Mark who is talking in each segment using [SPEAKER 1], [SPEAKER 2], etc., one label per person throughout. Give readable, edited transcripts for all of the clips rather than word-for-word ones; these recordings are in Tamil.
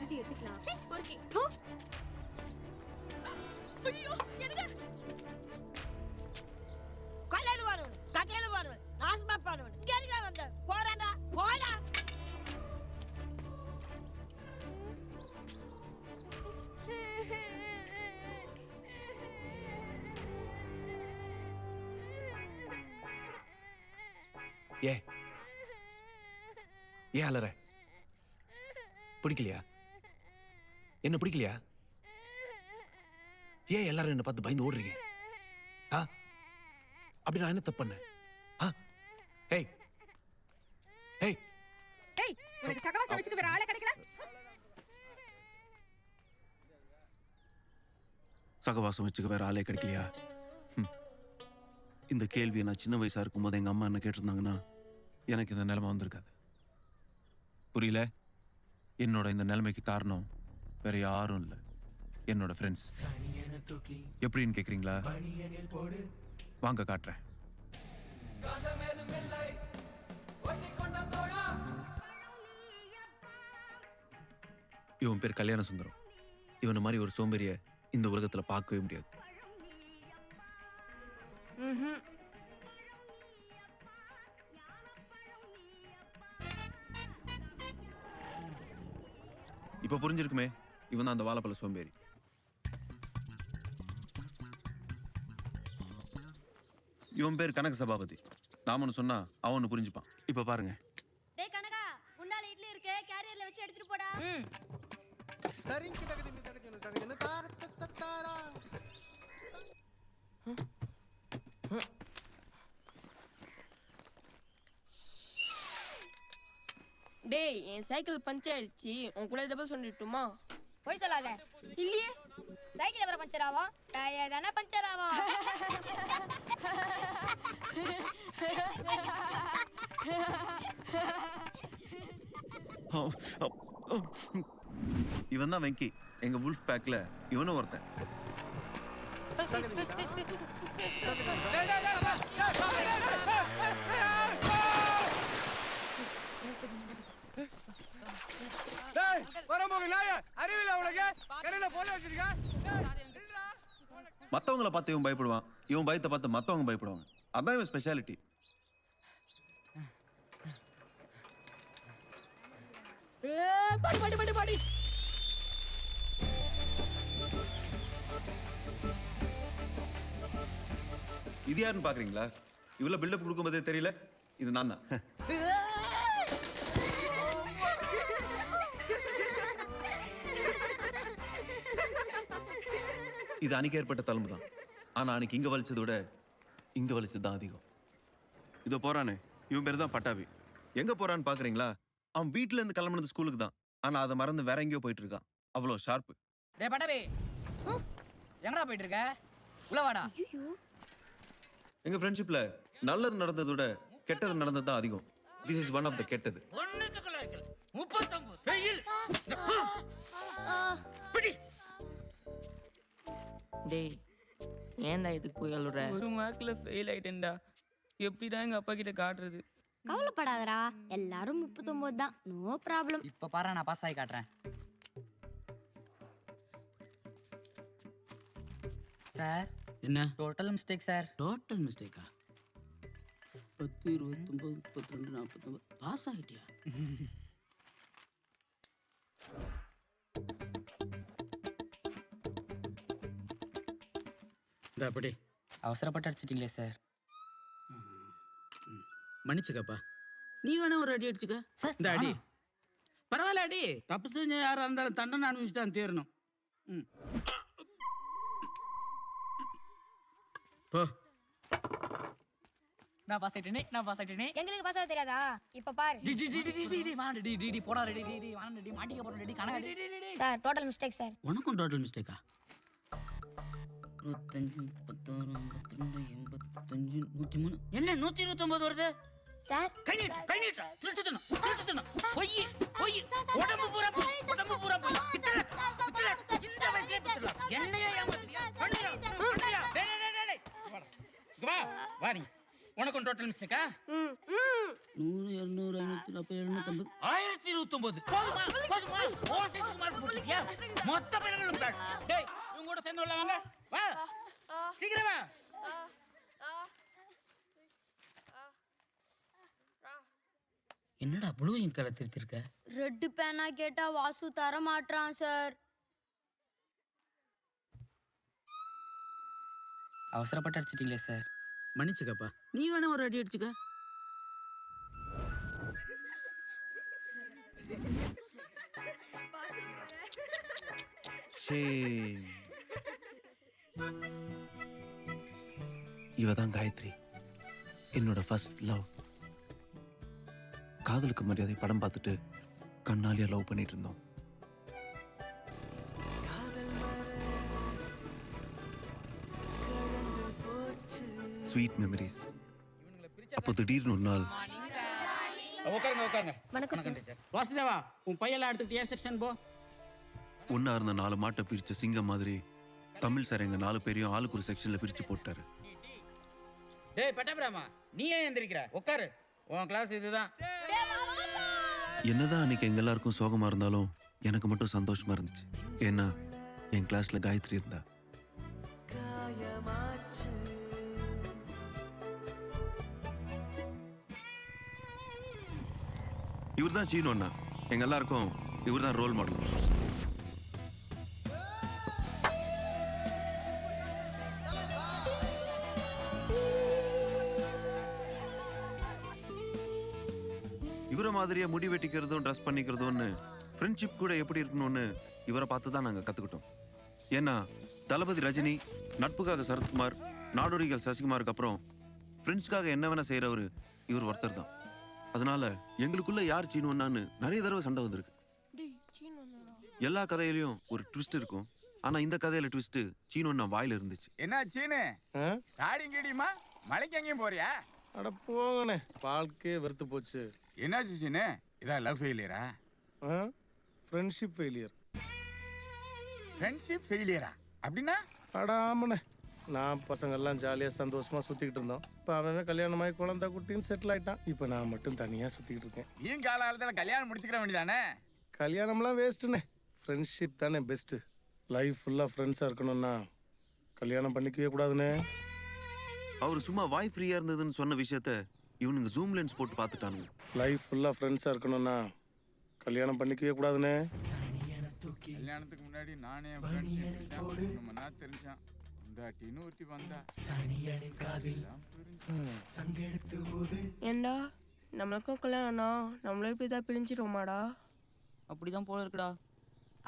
[SPEAKER 1] எழுதி எடுத்துக்கலாம்.
[SPEAKER 2] சீ பொறுக்கி.
[SPEAKER 1] ஐயோ என்னங்க
[SPEAKER 3] கல்யாணம் பண்ணுவேன் கல்யாணம் பண்ணுவேன் நாசமா பண்ணுவேன் கேளுடா வந்த போடாடா போடா.
[SPEAKER 4] ஏன் அலற? பிடிக்கலையா? என்ன பிடிக்கலையா? ஏன் எல்லாரும் என்ன பார்த்து பயந்து ஓடுறீங்க? அப்படி நான் என்ன தப்பு பண்ணேன்? ஏய் ஏய்
[SPEAKER 1] ஏய் உனக்கு சகவாசம் வச்சுக்க வேற ஆளே கிடைக்கல.
[SPEAKER 4] சகவாசம் வச்சுக்க வேற ஆளே கிடைக்கலையா? இந்த கேள்வியை நான் சின்ன வயசா இருக்கும்போது எங்க அம்மா என்ன கேட்டிருந்தாங்கன்னா எனக்கு இந்த நிலைமை வந்திருக்காது. புரியல? என்னோட இந்த நிலைமைக்கு காரணம் வேற யாரும் இல்லை, என்னோட ஃப்ரெண்ட்ஸ். எப்படின்னு கேக்குறீங்களா? வாங்க காட்டுறேன். இவன் பேர் கல்யாண சுந்தரம். இவனை மாதிரி ஒரு சோம்பேறிய இந்த உலகத்துல பார்க்கவே முடியாது. இப்ப புரிஞ்சிருக்குமே, இவன் தான் அந்த வாழைப்பழ சோம்பேறி. இவன் பேர் கனக சபாபதி. நாம சொன்னா அவனு புரிஞ்சுப்பான். இப்ப பாருங்க.
[SPEAKER 2] டேய் கனகா, குண்டால இட்லி இருக்கு, கேரியர்ல வச்சு எடுத்துட்டு போடா.
[SPEAKER 5] டேய் என் சைக்கிள் பஞ்சர் ஆயிடுச்சு, உன் கூட டபுள் சொல்லிட்டுமா?
[SPEAKER 2] போய் சொல்லாத.
[SPEAKER 5] இல்லையே,
[SPEAKER 2] சைக்கிள் எப்பறம் பஞ்சர் ஆகும்? டயர் தானே பஞ்சர் ஆகும்.
[SPEAKER 4] இவன் தான் வெங்கி. எங்க வுல்ஃப் பேக்ல இவனும் ஒருத்தன். மத்தவங்களை பார்த்து இவன் பயப்படுவான், இவன் பயத்தை பார்த்து மத்தவங்க பயப்படுவாங்க. அதான் இவன் ஸ்பெஷாலிட்டி.
[SPEAKER 5] பாடி பாடி பாடி பாடி.
[SPEAKER 4] இது யாருன்னு பாக்குறீங்களா? இவ்வளவு பில்டப் கொடுக்கும்போதே தெரியல, இது நான் தான். இது அன்னைக்கு ஏற்பட்ட தழும்பு தான். ஆனா அன்னைக்கு இங்க வலிச்சதை விட இங்க வலிச்சது தான் அதிகம். இதோ போறானே, இவன் பேர் தான் பட்டாபி. எங்க போறான்னு பாக்குறீங்களா? அவன் வீட்டுல இருந்து கிளம்புனது ஸ்கூலுக்கு தான். ஆனா அதை மறந்து வேற எங்கேயோ போயிட்டு இருக்கான். அவ்வளோ ஷார்ப்பு.
[SPEAKER 6] டேய் பட்டாபி, எங்கடா போயிட்டு இருக்க? உள்ள வாடா.
[SPEAKER 4] எங்க ஃப்ரெண்ட்ஷிப்ல நல்லது நடந்ததை விட கெட்டது நடந்தது தான் அதிகம். This is one of the கெட்டது.
[SPEAKER 6] 39 வெயில். பிடி.
[SPEAKER 5] டேய் ஏன்டா இதுக்கு போய் அழுற?
[SPEAKER 6] ஒரு மார்க்ல ஃபெயில் ஆயிட்டேன்டா. எப்படிதான் எங்க அப்பா கிட்ட காட்டுறது?
[SPEAKER 2] கவலைப்படாதடா, எல்லாரும் 39 தான், நோ ப்ராப்ளம்.
[SPEAKER 6] இப்ப பாரு, நான் பாஸ் ஆகி காட்டுறேன். சார்
[SPEAKER 7] என்ன
[SPEAKER 6] டோட்டல் மிஸ்டேக் சார்.
[SPEAKER 7] டோட்டல் மிஸ்டேக்கா? 10, 29, 32, 49 பாஸ் ஆகிட்டியா? இந்த அப்படி
[SPEAKER 6] அவசரப்பட்டு அடிச்சிட்டீங்களே சார்.
[SPEAKER 7] மன்னிச்சுக்கப்பா. நீ வேணா ஒரு அடி அடிச்சுக்க.
[SPEAKER 6] சார்
[SPEAKER 7] இந்த அடி பரவாயில்ல, அடி. தப்பு செஞ்ச யாரா இருந்தாலும் தண்டனை அனுபவிச்சு தான் தீரணும். போ.
[SPEAKER 6] நான் பாஸ் ஆயிட்டேனே.
[SPEAKER 2] எங்களுக்கு பாஸ் ஆக தெரியாதா? இப்ப பாரு.
[SPEAKER 6] போடா ரெடி வாங்க மாட்டிக்க போறோம். ரெடி கணக்கு
[SPEAKER 2] சார், டோட்டல் மிஸ்டேக் சார்.
[SPEAKER 7] உனக்கும் டோட்டல் மிஸ்டேக்கா? 25, 56, 52, 85, 103. என்ன 129 வருது?
[SPEAKER 2] சார்
[SPEAKER 7] கை நீட்டு. திருட்டுத்தனம். பொய். உடம்பு பூரா பொய். பித்தளை. இந்த வயசுல பித்தளை. என்னையே ஏமாத்துறியா? பண்ணுறியா? டேய். வா நீ. உனக்கும் டோட்டல் மிஸ்டேக்கா? 100, 200, 540, 750, 1029. போதுமா? ஓசிஸ் மார்க் ஏன் மொத்த பேர்களும் பேட். டேய் இவங்க கூட சேர்ந்து உள்ள வாங்க. வா சீக்கிரம் வா. என்னடா ப்ளூ இங்க் கலர் திருத்திருக்க?
[SPEAKER 2] ரெட் பேனா கேட்டா வாசு தர மாட்டான் சார்.
[SPEAKER 6] அவசரப்பட்டு அடிச்சிட்டீங்களே சார்.
[SPEAKER 7] மன்னிச்சுக்கப்பா, நீ வேணா ஒரு அடி அடிச்சுக்க.
[SPEAKER 4] இவ தான் காயத்ரி, என்னோட ஃபர்ஸ்ட் லவ். காதலுக்கு மரியாதை படம் பார்த்துட்டு கண்ணாலியா லவ் பண்ணிட்டு இருந்தோம். Sweet memories. அப்போ திடீர்னு ஒரு நாள்
[SPEAKER 7] உட்காருங்க.
[SPEAKER 5] வணக்கம் சார்.
[SPEAKER 7] டீச்சர். வாசுதேவா, உன் பையெல்லாம் எடுத்துட்டு ஏ செக்ஷன் போ.
[SPEAKER 4] ஒன்னா இருந்த 4 மாட்டை பிரிச்ச சிங்கம் மாதிரி தமிழ் சார் எங்க 4 பேரையும் ஆளுக்கு ஒரு செக்ஷன்ல பிரிச்சு போட்டாரு.
[SPEAKER 7] டேய் பட்டாபிராமா, நீ ஏன் எந்திரிக்கிற? உட்காரு, உன் கிளாஸ் இதுதான்.
[SPEAKER 4] என்னதான் அன்னைக்கு எங்க எல்லாருக்கும் சோகமா இருந்தாலும் எனக்கு மட்டும் சந்தோஷமா இருந்துச்சு. ஏன்னா என் கிளாஸ்ல காயத்ரி இருந்தா. இவர் தான் சீனு அண்ணா. எங்க எல்லாருக்கும் இவர் தான் ரோல் மாடல். இவரை மாதிரியே முடி வெட்டிக்கிறதும் ட்ரெஸ் பண்ணிக்கிறதும்னு ஃப்ரெண்ட்ஷிப் கூட எப்படி இருக்கணும்னு இவரை பார்த்து தான் நாங்கள் கற்றுக்கிட்டோம். ஏன்னா தளபதி ரஜினி, நட்புக்காக சரத்குமார், நாடோடிகள் சசிகுமாருக்கு அப்புறம் ஃப்ரெண்ட்ஸ்க்காக என்ன வேணா செய்கிறவர் இவர் ஒருத்தர் தான். அதனால எங்களுக்குள்ள யார் சீனுவன்னான்னு நிறைய தடவை சண்டை வந்திருக்கு. எல்லா கதையிலையும் ஒரு ட்விஸ்ட் இருக்கும். ஆனா இந்த கதையில ட்விஸ்ட் சீனுவன்னா வாயில இருந்துச்சு.
[SPEAKER 8] என்ன சீனு, தாடியும் கீடியுமா மலைக்கு எங்கேயும் போறியா?
[SPEAKER 9] அட போங்கண்ணே, வாழ்க்கையே வெறுத்து போச்சு.
[SPEAKER 8] என்னாச்சு சீனு, இதா லவ் ஃபெயிலியரா?
[SPEAKER 9] Friendship failure.
[SPEAKER 8] ஃப்ரெண்ட்ஷிப் ஃபெயிலியரா அப்படின்னா?
[SPEAKER 9] அட ஆமாண்ணே, நான் பசங்கள்லாம் ஜாலியாக சந்தோஷமாக சுற்றிக்கிட்டு இருந்தோம். இப்போ அவன் கல்யாணமாகி குழந்தை குட்டின்னு செட்டில் ஆகிட்டான். இப்போ நான் மட்டும் தனியாக சுற்றிக்கிட்டு இருக்கேன்.
[SPEAKER 8] நீயும் காலகாலத்தில் கல்யாணம் முடிச்சுக்கிற வேண்டியதானே?
[SPEAKER 9] கல்யாணம்லாம் வேஸ்ட்டுண்ணே, ஃப்ரெண்ட்ஷிப் தானே பெஸ்ட்டு. லைஃப் ஃபுல்லாக ஃப்ரெண்ட்ஸாக இருக்கணும்னா கல்யாணம் பண்ணிக்கவே கூடாதுண்ணே.
[SPEAKER 4] அவர் சும்மா வாய் ஃப்ரீயாக இருந்ததுன்னு சொன்ன விஷயத்த இவனுங்க ஜூம் லென்ஸ் போட்டு பார்த்துட்டானுங்க.
[SPEAKER 9] லைஃப் ஃபுல்லாக ஃப்ரெண்ட்ஸாக இருக்கணும்னா கல்யாணம் பண்ணிக்கவே கூடாதுண்ணே.
[SPEAKER 8] கல்யாணத்துக்கு முன்னாடி நானே தெரிஞ்சான் ஒருத்தி வந்தா.
[SPEAKER 5] ஏண்டா நம்மளுக்கும் கல்யாணம், நம்மளும் இப்படி தான் பிரிஞ்சிருவோமாடா?
[SPEAKER 6] அப்படிதான் போல இருக்குடா.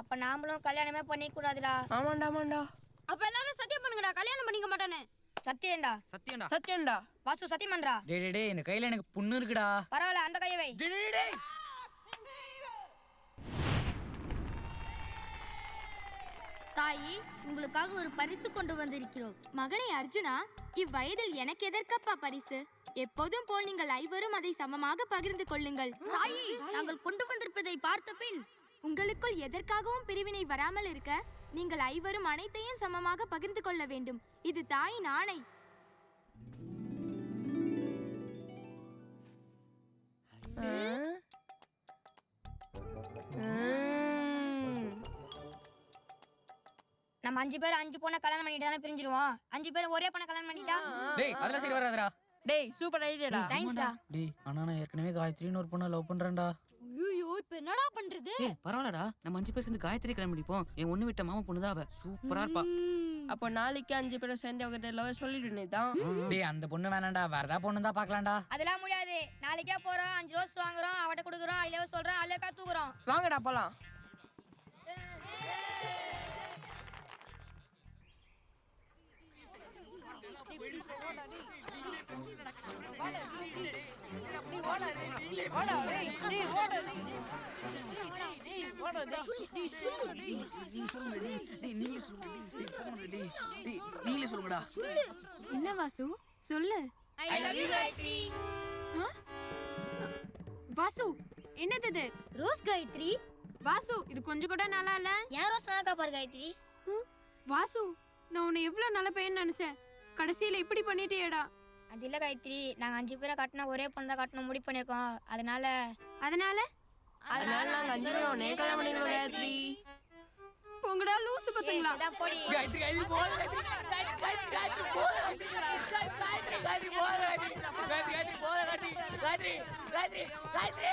[SPEAKER 2] அப்ப நாமளும் கல்யாணமே பண்ணிக்க கூடாதுடா.
[SPEAKER 5] ஆமாண்டா.
[SPEAKER 2] அப்ப எல்லாரும் சத்தியம் பண்ணுங்கடா, கல்யாணம் பண்ணிக்க மாட்டானே. சத்தியம்டா.
[SPEAKER 5] சத்தியம்டா.
[SPEAKER 2] வாசு சத்தியம் பண்றா.
[SPEAKER 6] டேய் இந்த கையில எனக்கு புண்ணு இருக்குடா.
[SPEAKER 2] பரவாயில்ல, அந்த கையை வை.
[SPEAKER 10] தாயி, உங்களுக்காக ஒரு பரிசு கொண்டு வந்திருக்கிறோம்.
[SPEAKER 11] மகனே அர்ஜுனா, இவ்வயதில் எனக்கு எதற்கப்பா பரிசு? எப்போதும் போல் நீங்கள் ஐவரும் அதை சமமாக பகிர்ந்து கொள்ளுங்கள்.
[SPEAKER 10] தாயி, நாங்கள் கொண்டு வந்திருப்பதை பார்த்த பின்
[SPEAKER 11] உங்களுக்குள் எதற்காகவும் பிரிவினை வராமல் இருக்க நீங்கள் ஐவரும் அனைத்தையும் சமமாக பகிர்ந்து கொள்ள வேண்டும். இது தாயின் ஆணை.
[SPEAKER 2] நம்ம 5 பேர் 5 பொண்ணை கல்யாணம் பண்ணிட்டு தானே பிரிஞ்சிருவோம். 5 பேர் ஒரே பொண்ணை கல்யாணம் பண்ணிட்டா?
[SPEAKER 6] டேய் அதெல்லாம் சரி வராதுடா.
[SPEAKER 5] டேய் சூப்பர் ஐடியாடா.
[SPEAKER 2] தேங்க்ஸ்டா.
[SPEAKER 6] டேய் ஆனா நான் ஏற்கனவே காயத்ரின்னு ஒரு பொண்ணை லவ் பண்றேன்டா.
[SPEAKER 2] ஐயோ, இப்போ என்னடா பண்றது?
[SPEAKER 6] ஏய் பரவாயில்லடா, நம்ம 5 பேர் சேர்ந்து காயத்ரி கல்யாணம் பண்ணிப்போம். என் ஒண்ணு விட்ட மாமா பொண்ணு தான் அவ. சூப்பரா இருப்பா.
[SPEAKER 5] அப்போ நாளைக்கு 5 பேரும் சேர்ந்து அவகிட்ட லவ் சொல்லிட்டு தான்.
[SPEAKER 6] டேய் அந்த பொண்ணு வேணாம்டா, வேற ஏதாவது பொண்ணு தான் பார்க்கலாம்டா.
[SPEAKER 2] அதெல்லாம் முடியாது. நாளைக்கே போறோம், 5 ரோஸ் வாங்குறோம், அவட்ட கொடுக்குறோம், ஐ லவ் சொல்றோம், அழகா தூக்குறோம்.
[SPEAKER 5] வாங்கடா போலாம்.
[SPEAKER 11] என்ன வாசு சொல்லு.
[SPEAKER 2] I love you Gayathri.
[SPEAKER 11] Vasu என்னது இது?
[SPEAKER 2] ரோஸ் காயத்ரி.
[SPEAKER 11] வாசு இது கொஞ்சம் கூட நல்லா இல்ல.
[SPEAKER 2] ஏன் ரோஸ் நல்லா பாரு காயத்ரி.
[SPEAKER 11] வாசு, நான் உன்னை எவ்வளவு நல்ல பையன் நினைச்சேன், கடைசியில இப்படி பண்ணிட்டேடா.
[SPEAKER 2] அது இல்ல காயத்ரி, நாங்க 5 பேரை கட்டினா ஒரே பொண்ணு தான் கட்டணும் முடிவு பண்ணிருக்கோம். அதனால
[SPEAKER 5] நாங்க 5 பேரும் ஒரே கல்யாணம் பண்ணிக்கிறோம் காயத்ரி.
[SPEAKER 3] போங்கடா லூசு பசங்களா.
[SPEAKER 2] போடி
[SPEAKER 6] காயத்ரி காயத்ரி போற காயத்ரி போற காயத்ரி போற காயத்ரி காயத்ரி போற காயத்ரி காயத்ரி